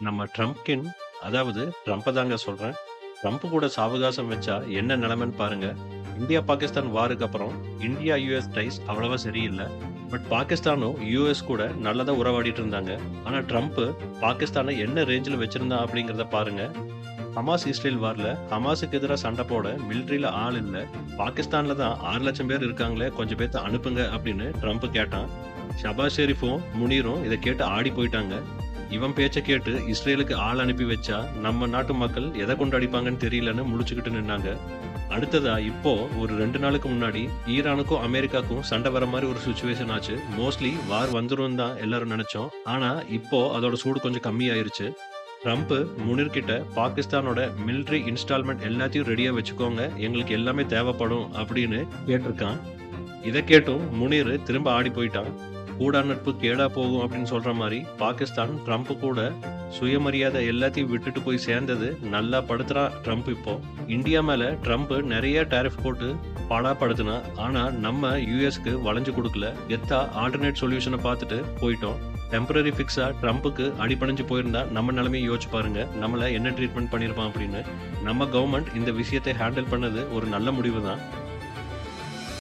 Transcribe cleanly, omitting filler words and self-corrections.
நம்ம ட்ரம்ப்கின் அதாவது ட்ரம்ப்ப தாங்க சொல்றேன். ட்ரம்ப் கூட சாவகாசம் வச்சா என்ன நிலைமைன்னு பாருங்க. இந்தியா, பாகிஸ்தான் வாருக்கு அப்புறம் இந்தியா, யுஎஸ் டைஸ் அவ்வளவா சரியில்ல. பட் பாகிஸ்தானும் யுஎஸ் கூட நல்லதா உறவாடிட்டு இருந்தாங்க. ஆனா ட்ரம்ப் பாகிஸ்தானை என்ன ரேஞ்சில வச்சிருந்தான் அப்படிங்கிறத பாருங்க. ஹமாஸ் இஸ்ரேல் வார்ல ஹமாஸுக்கு எதிரா சண்டை போட மிலிட்டரியில ஆள் இல்ல. பாகிஸ்தான்ல தான் 6 லட்சம் பேர் இருக்காங்களே, கொஞ்சம் பேத்த அனுப்புங்க அப்படின்னு ட்ரம்ப் கேட்டான். ஷபாஸ் ஷெரீஃபும் முனீரும் இத கேட்டு ஆடி போயிட்டாங்க. இவன் பேச்ச கேட்டு இஸ்ரேலுக்கு ஆள் அனுப்பி வச்சா நம்ம நாட்டு மக்கள் எதை கொண்டு அடிப்பாங்கன்னு தெரியலன்னு முழிச்சுக்கிட்டு நின்னாங்க. அடுத்ததா இப்போ ஒரு 2 நாளுக்கு முன்னாடி ஈரானுக்கும் அமெரிக்காக்கும் சண்டை வர மாதிரி ஒரு சிச்சுவேஷன் ஆச்சு. மோஸ்ட்லி வார் வந்துரும் தான் எல்லாரும் நினைச்சோம். ஆனா இப்போ அதோட சூடு கொஞ்சம் கம்மியாயிருச்சு. ட்ரம்ப் முனிர் கிட்ட பாகிஸ்தானோட மிலிட்டரி இன்ஸ்டால்மெண்ட் எல்லாத்தையும் ரெடியா வச்சுக்கோங்க, எங்களுக்கு எல்லாமே தேவைப்படும் அப்படின்னு கேட்டிருக்கான். இத கேட்டும் முனீர் திரும்ப ஆடி போயிட்டான். கூடா நட்பு கேடா போகும் அப்படின்னு சொல்ற மாதிரி பாகிஸ்தான் ட்ரம்ப் கூட சுயமரியாதை எல்லாத்தையும் விட்டுட்டு போய் சேர்ந்தது நல்லா படுத்துறான் ட்ரம்ப் இப்போ. இந்தியா மேல ட்ரம்ப் நிறைய டாரிஃப் போட்டு பாடாப்படுத்தினா, ஆனா நம்ம யுஎஸ்க்கு வளைஞ்சு கொடுக்கல. கெத்தா ஆல்டர்னேட் சொல்யூஷனை பார்த்துட்டு போயிட்டோம். டெம்பரரி ஃபிக்ஸா ட்ரம்ப்புக்கு அடிபணிஞ்சு போயிருந்தா நம்ம நிலைமையை யோசிச்சு பாருங்க. நம்மள என்ன ட்ரீட்மெண்ட் பண்ணியிருப்பான் அப்படின்னு. நம்ம கவர்மெண்ட் இந்த விஷயத்தை ஹேண்டில் பண்ணது ஒரு நல்ல முடிவு தான்.